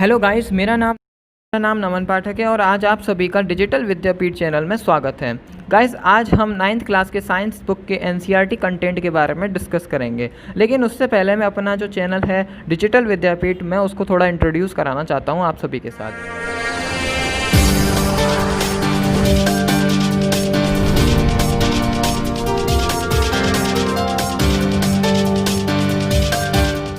Hello guys, मेरा नाम नमन पाठक है और आज आप सभी का डिजिटल विद्यापीठ चैनल में स्वागत है। गाइस, आज हम 9th क्लास के साइंस बुक के एनसीईआरटी कंटेंट के बारे में डिस्कस करेंगे। लेकिन उससे पहले मैं अपना जो चैनल है डिजिटल विद्यापीठ, मैं उसको थोड़ा इंट्रोड्यूस कराना चाहता हूँ आप सभी के साथ।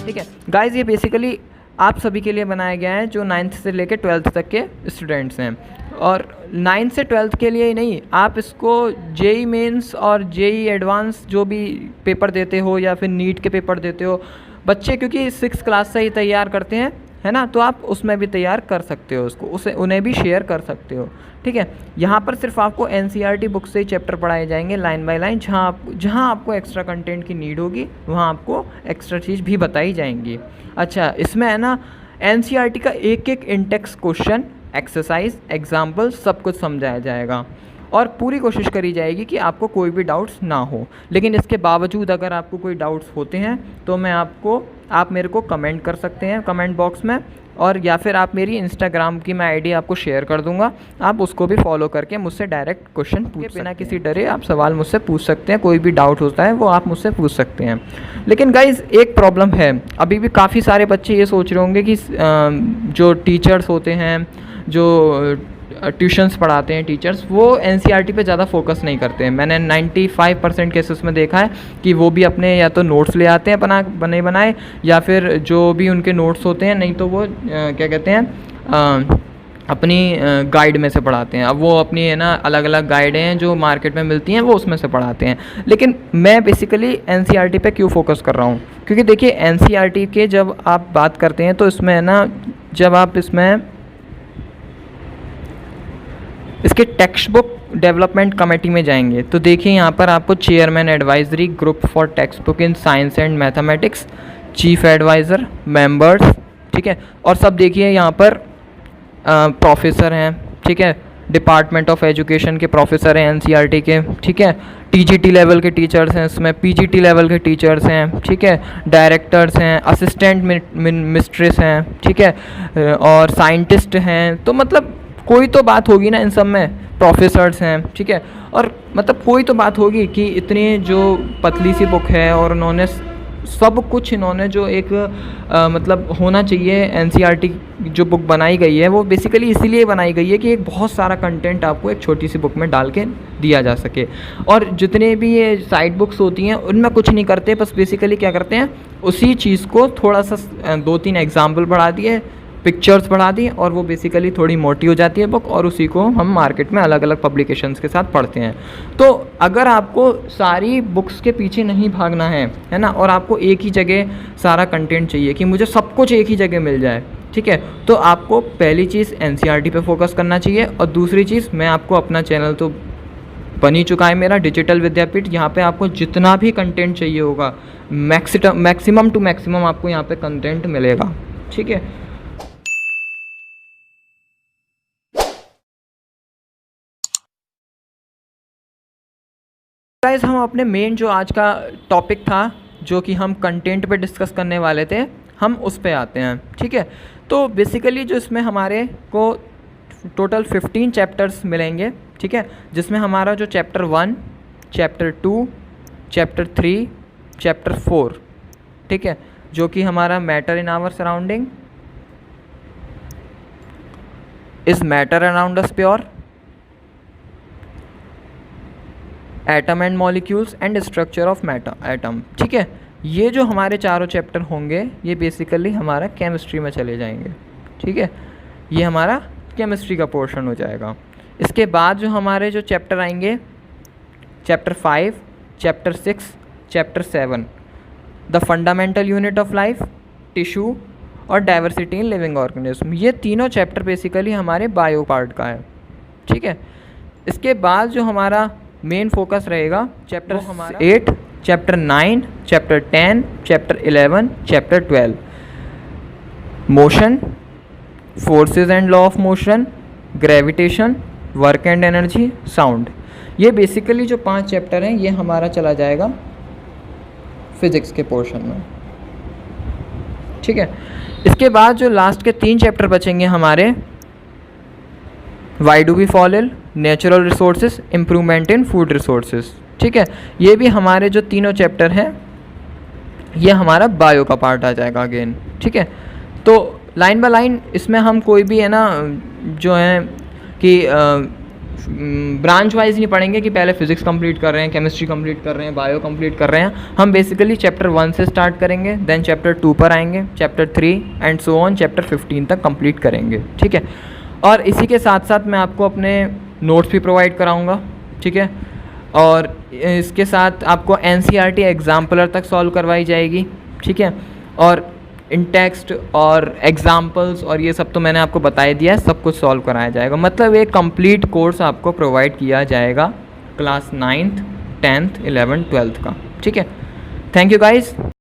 ठीक है गाइस, ये बेसिकली आप सभी के लिए बनाया गया है जो 9th से लेकर 12th तक के स्टूडेंट्स हैं। और 9th से 12th के लिए ही नहीं, आप इसको जेई मेंस और जेई एडवांस जो भी पेपर देते हो या फिर नीट के पेपर देते हो बच्चे, क्योंकि 6th क्लास से ही तैयार करते हैं, है ना, तो आप उसमें भी तैयार कर सकते हो, उन्हें भी शेयर कर सकते हो। ठीक है, यहाँ पर सिर्फ आपको एनसीईआरटी बुक से ही चैप्टर पढ़ाए जाएंगे लाइन बाय लाइन। जहाँ आपको एक्स्ट्रा कंटेंट की नीड होगी वहाँ आपको एक्स्ट्रा चीज़ भी बताई जाएंगी। अच्छा, इसमें है ना एनसीईआरटी का एक एक इंटेक्स क्वेश्चन, एक्सरसाइज, एग्जाम्पल सब कुछ समझाया जाएगा और पूरी कोशिश करी जाएगी कि आपको कोई भी डाउट्स ना हो। लेकिन इसके बावजूद अगर आपको कोई डाउट्स होते हैं तो आप मेरे को कमेंट कर सकते हैं कमेंट बॉक्स में, और या फिर आप मेरी इंस्टाग्राम की मैं आईडी आपको शेयर कर दूंगा, आप उसको भी फॉलो करके मुझसे डायरेक्ट क्वेश्चन पूछ बिना किसी डरे आप सवाल मुझसे पूछ सकते हैं। कोई भी डाउट होता है वो आप मुझसे पूछ सकते हैं। लेकिन गाइज़, एक प्रॉब्लम है, अभी भी काफ़ी सारे बच्चे ये सोच रहे होंगे कि जो टीचर्स होते हैं, जो ट्यूशन्स पढ़ाते हैं टीचर्स, वो एनसीईआरटी पे ज़्यादा फोकस नहीं करते हैं। मैंने 95% केसेस में देखा है कि वो भी अपने या तो नोट्स ले आते हैं बने बनाए, या फिर जो भी उनके नोट्स होते हैं, नहीं तो वो क्या कहते हैं अपनी गाइड में से पढ़ाते हैं। अब वो अपनी है ना अलग अलग गाइडें हैं जो मार्केट में मिलती हैं, वो उसमें से पढ़ाते हैं। लेकिन मैं बेसिकली एनसीईआरटी पे क्यों फोकस कर रहा हूँ, क्योंकि देखिए एनसीईआरटी के जब आप बात करते हैं तो इसमें है ना, जब आप इसके टेक्स्ट बुक डेवलपमेंट कमेटी में जाएंगे तो देखिए यहाँ पर आपको chairman advisory group for text book in science and mathematics, chief adviser, members, ठीक है, और सब देखिए यहाँ पर प्रोफेसर हैं, ठीक है, डिपार्टमेंट ऑफ एजुकेशन के प्रोफेसर हैं एनसीईआरटी के, ठीक है, टीजीटी लेवल के टीचर्स हैं, इसमें पीजीटी लेवल के टीचर्स हैं, ठीक है, डायरेक्टर्स हैं, असिस्टेंट मिस्ट्रेस हैं, ठीक है, और साइंटिस्ट हैं। तो मतलब कोई तो बात होगी ना इन सब में, प्रोफेसर्स हैं, ठीक है, और मतलब कोई तो बात होगी कि इतनी जो पतली सी बुक है और उन्होंने सब कुछ इन्होंने जो एक मतलब होना चाहिए, एनसीईआरटी जो बुक बनाई गई है वो बेसिकली इसीलिए बनाई गई है कि एक बहुत सारा कंटेंट आपको एक छोटी सी बुक में डाल के दिया जा सके। और जितने भी ये साइड बुक्स होती हैं उनमें कुछ नहीं करते, बस बेसिकली क्या करते हैं, उसी चीज़ को थोड़ा सा 2-3 एग्जाम्पल बढ़ा दिए, पिक्चर्स बढ़ा दी, और वो बेसिकली थोड़ी मोटी हो जाती है बुक, और उसी को हम मार्केट में अलग अलग पब्लिकेशंस के साथ पढ़ते हैं। तो अगर आपको सारी बुक्स के पीछे नहीं भागना है ना, और आपको एक ही जगह सारा कंटेंट चाहिए कि मुझे सब कुछ एक ही जगह मिल जाए, ठीक है, तो आपको पहली चीज़ एनसीईआरटी पे फोकस करना चाहिए। और दूसरी चीज़, मैं आपको अपना चैनल तो बन ही चुका है मेरा डिजिटल विद्यापीठ, यहाँ पे आपको जितना भी कंटेंट चाहिए होगा मैक्सिमम टू मैक्सिमम आपको यहाँ पे कंटेंट मिलेगा, ठीक है। गाइस, हम अपने मेन जो आज का टॉपिक था, जो कि हम कंटेंट पे डिस्कस करने वाले थे, हम उस पे आते हैं, ठीक है। तो बेसिकली जो इसमें हमारे को टोटल 15 चैप्टर्स मिलेंगे, ठीक है, जिसमें हमारा जो चैप्टर 1, चैप्टर 2, चैप्टर 3, चैप्टर 4, ठीक है, जो कि हमारा matter in our surrounding, is matter around us pure, atom and molecules and structure of atom, ठीक है। ये जो हमारे चारों चैप्टर होंगे ये बेसिकली हमारा केमिस्ट्री में चले जाएंगे, ठीक है, ये हमारा केमिस्ट्री का पोर्शन हो जाएगा। इसके बाद जो हमारे जो चैप्टर आएंगे, chapter 5, chapter 6, chapter 7, the fundamental unit of life, tissue और डाइवर्सिटी इन लिविंग ऑर्गेनिज्म, ये तीनों चैप्टर बेसिकली हमारे बायो पार्ट का है, ठीक है। इसके बाद जो हमारा मेन फोकस रहेगा chapter 8, chapter 9, chapter 10, chapter 11, chapter 12, motion, forces and law of motion, gravitation, work and energy, sound. ये बेसिकली जो 5 चैप्टर हैं ये हमारा चला जाएगा फिज़िक्स के पोर्शन में, ठीक है। इसके बाद जो लास्ट के 3 चैप्टर बचेंगे हमारे, why do we fall ill, natural resources, improvement in food resources. ठीक है, ये भी हमारे जो तीनों चैप्टर हैं ये हमारा बायो का पार्ट आ जाएगा अगेन। ठीक है, तो लाइन बाय लाइन इसमें हम कोई भी है ना जो है कि ब्रांच वाइज नहीं पढ़ेंगे कि पहले फिजिक्स कंप्लीट कर रहे हैं, केमिस्ट्री कंप्लीट कर रहे हैं, बायो कंप्लीट कर रहे हैं। हम बेसिकली चैप्टर 1 से स्टार्ट करेंगे, देन चैप्टर 2 पर आएंगे, chapter 3 and so on chapter 15 तक कंप्लीट करेंगे। ठीक है, और इसी के साथ साथ मैं आपको अपने नोट्स भी प्रोवाइड कराऊंगा। ठीक है, और इसके साथ आपको NCERT एग्जाम्पलर तक सॉल्व करवाई जाएगी। ठीक है, और इन टेक्स्ट और एग्जाम्पल्स और ये सब तो मैंने आपको बता ही दिया है, सब कुछ सॉल्व कराया जाएगा। मतलब एक कंप्लीट कोर्स आपको प्रोवाइड किया जाएगा class 9th 10th 11th 12th का। ठीक है, थैंक यू गाइज़।